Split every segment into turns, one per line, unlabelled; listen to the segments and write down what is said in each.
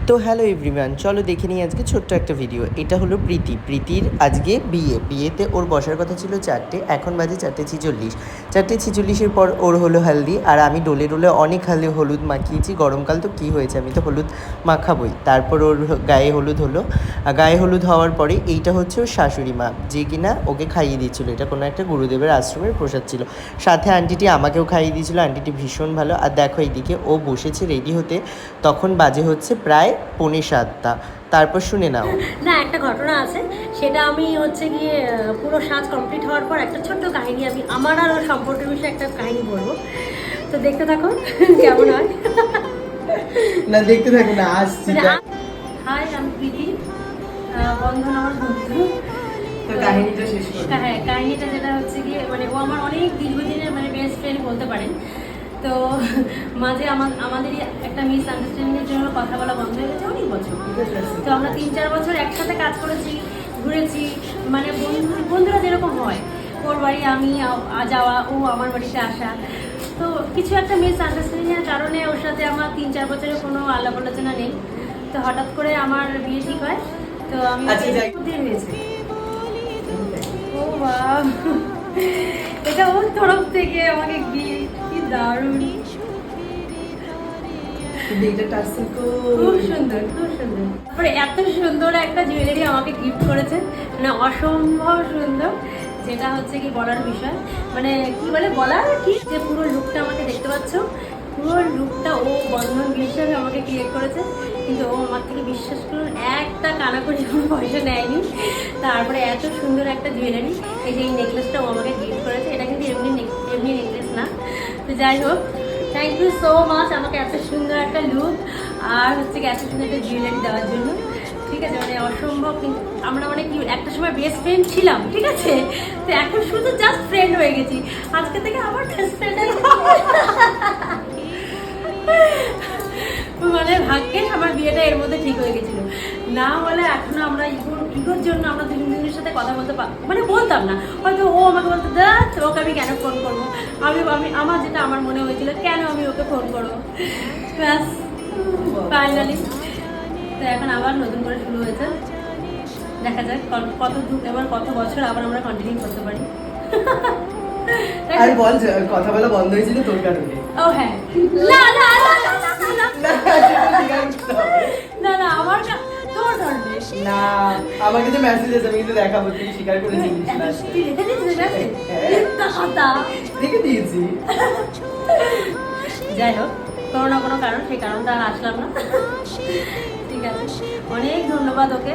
তো hello everyone, চলো দেখে নিই আজকে ছোট্ট একটা ভিডিও। এটা হলো প্রীতির আজকে বিয়েতে ওর বসার কথা ছিল 4টে, এখন বাজে 4:46। 4:46-এর পর ওর হলো হালদি, আর আমি ডোলে ডোলে অনেক হলুদ মাখিয়েছি। গরমকাল তো কী হয়েছে, আমি তো হলুদ মাখাবই। তারপর ওর গায়ে হলুদ হলো। গায়ে হলুদ হওয়ার পরে এইটা হচ্ছে ওর শাশুড়ি মা, যে কিনা ওকে খাইয়ে দিচ্ছিলো। এটা কোনো একটা গুরুদেবের আশ্রমের প্রসাদ ছিল। সাথে আন্টিটি আমাকেও খাইয়ে দিয়েছিলো। আন্টিটি ভীষণ ভালো। আর দেখো এইদিকে ও বসেছে রেডি হতে, তখন বাজে হচ্ছে প্রায় 6:45। তারপর শুনে নাও।
না, একটা ঘটনা আছে, সেটা আমি হচ্ছে গিয়ে পুরো সাজ কমপ্লিট হওয়ার পর একটা ছোট্ট কাহিনী, আমি আমার আর ওর সম্পর্কের বিষয়ে একটা কাহিনী বলবো। তো দেখতে থাকো কেমন হয়।
না দেখতে থাকো না, আসছি।
হাই, আমি প্রীতি, বন্ধন আমার বন্ধু।
তো কাহিনীটা শেষ করো।
হ্যাঁ, কাহিনীটা যেটা হচ্ছে গিয়ে মানে ও আমার অনেক দীর্ঘদিনের মানে বেস্ট ফ্রেন্ড বলতে পারেন। তো মাঝে আমাদেরই একটা মিস আন্ডারস্ট্যান্ডিংয়ের জন্য কথা বলা বন্ধ হয়ে গেছে অনেক বছর। তো আমরা 3-4 বছর একসাথে কাজ করেছি, ঘুরেছি, মানে বন্ধুরা যেরকম হয়, ওর বাড়ি আমি যাওয়া, ও আমার বাড়িতে আসা। তো কিছু একটা মিস আন্ডারস্ট্যান্ডিংয়ের কারণে ওর সাথে আমার 3-4 বছরের কোনো আলাপ আলোচনা নেই। তো হঠাৎ করে আমার বিয়ে ঠিক হয়। তো আমি হয়েছে। ও বাহ, এটা ওর তরফ থেকে আমাকে গিফট, কি দারুণ, খুব সুন্দর, খুব সুন্দর। তারপরে এত সুন্দর একটা জুয়েলারি আমাকে গিফট করেছে, মানে অসম্ভব সুন্দর, যেটা হচ্ছে কি বলার বিষয়, মানে কি বলে বলার কি, যে পুরো লুকটা আমাকে দেখতে পাচ্ছ, পুরো লুকটা ও বন্ধন বিশ্বাস আমাকে ক্রিয়েট করেছে। কিন্তু ও আমার থেকে, বিশ্বাস করুন, একটা কানাকড়ি কোনো পয়সা নেয়নি। তারপরে এত সুন্দর একটা জুয়েলারি, এই যে এই নেকলেসটা ও আমাকে গিফট করেছে। এটা কিন্তু এমনি নেকলেস না। তো যাই হোক, থ্যাংক ইউ সো মাচ আমাকে এত সুন্দর একটা লুক আর হচ্ছে কি এত সুন্দর একটা জুয়েলারি দেওয়ার জন্য। ঠিক আছে, মানে অসম্ভব। কিন্তু আমরা মানে কি একটা সময় বেস্ট ফ্রেন্ড ছিলাম, ঠিক আছে, তো এখন শুধু জাস্ট ফ্রেন্ড হয়ে গেছি। আজকে থেকে আমার বেস্ট ফ্রেন্ড, মানে ভাগ্যের আমার বিয়েটা এর মধ্যে ঠিক হয়ে গেছিল। না হলে এখনো আমরা ইগোর জন্য আমরা দুজনের সাথে কথা বলতে মানে বলতাম না। হয়তো ও আমাকে বলতো, দেখ ওকে আমি কেন ফোন করবো, আমি আমার যেটা আমার মনে হয়েছিল, কেন আমি ওকে ফোন করবো, ব্যাস ফাইনালি। তো এখন আবার নতুন করে শুরু হয়েছে, দেখা যাক কত দূর এবার, কত বছর আবার আমরা কন্টিনিউ করতে পারি।
আর বল, কথা বলা বন্ধ হয়েছিল তোর কারণে।
ও হ্যাঁ, না না না না, আমার তোর ধরবে
না, আমাকে যে মেসেজ আছে আমি কিন্তু দেখাবো, তুই স্বীকার করেছিস না? দেখে দিয়েছি।
যাই হোক, কোনো না কোনো কারণ, সেই কারণটা আর আসলাম না। ঠিক আছে, অনেক ধন্যবাদ ওকে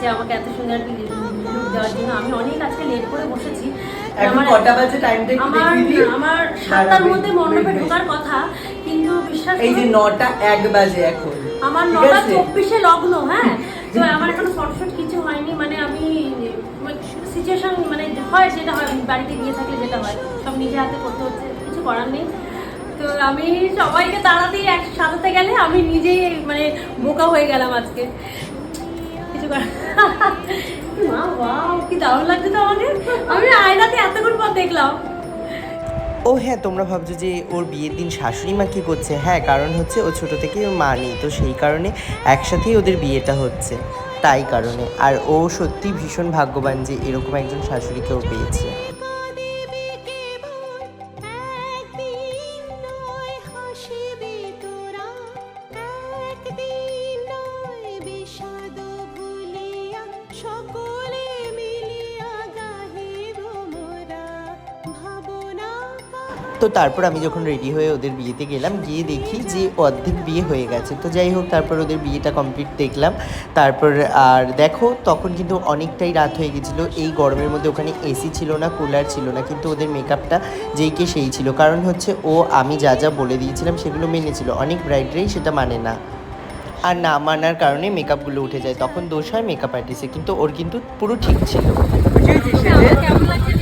যে আমাকে এত সুন্দর একটা লুক দেওয়ার জন্য। আমি অনেক আজকে লেট করে বসেছি।
এখন কটা বাজে টাইমটা একটু দেখিয়ে দিই।
আমার 7টার মধ্যে মণ্ডপে ঢোকার কথা, কিন্তু বিশ্বাস
এই যে 9:01 বাজে এখন,
আমার 9:24-এ লগ্ন। হ্যাঁ, তো আমার এখনো ফটোশুট কিছু হয়নি, মানে আমি সিচুয়েশন মানে হয় যেটা হয়, বাড়িতে গিয়ে থাকলে যেটা হয়, সব নিজে হাতে করতে হচ্ছে, কিছু করার নেই। তো আমি সবাইকে তাড়াতেই সাজাতে গেলে আমি নিজেই মানে বোকা হয়ে গেলাম আজকে, কিছু করার। মা ওয়াও, কি দারুণ লাগছে তো আমাকে, আমি আয়নাতে এতক্ষণ পর দেখলাম।
ও হ্যাঁ, তোমরা ভাবছো যে ওর বিয়ের দিন শাশুড়ি মা কী করছে? হ্যাঁ, কারণ হচ্ছে ও ছোটো থেকেই ওর মা নেই, তো সেই কারণে একসাথেই ওদের বিয়েটা হচ্ছে, তাই কারণে। আর ও সত্যি ভীষণ ভাগ্যবান যে এরকম একজন শাশুড়িকে ও পেয়েছে। তো তারপর আমি যখন রেডি হয়ে ওদের বিয়েতে গেলাম, গিয়ে দেখি যে অর্ধেক বিয়ে হয়ে গেছে। তো যাই হোক, তারপর ওদের বিয়েটা কমপ্লিট দেখলাম। তারপর আর দেখো, তখন কিন্তু অনেকটাই রাত হয়ে গেছিলো। এই গরমের মধ্যে ওখানে এসি ছিল না, কুলার ছিল না, কিন্তু ওদের মেকআপটা যেই কে সেই ছিল। কারণ হচ্ছে ও আমি যা যা বলে দিয়েছিলাম সেগুলো মেনেছিল। অনেক ব্রাইডরাই সেটা মানে না, আর না মানার কারণে মেকআপগুলো উঠে যায়, তখন দোষ হয় মেকআপ আর্টিস্টের। কিন্তু ওর কিন্তু পুরো ঠিক ছিল।
কেমন লাগছে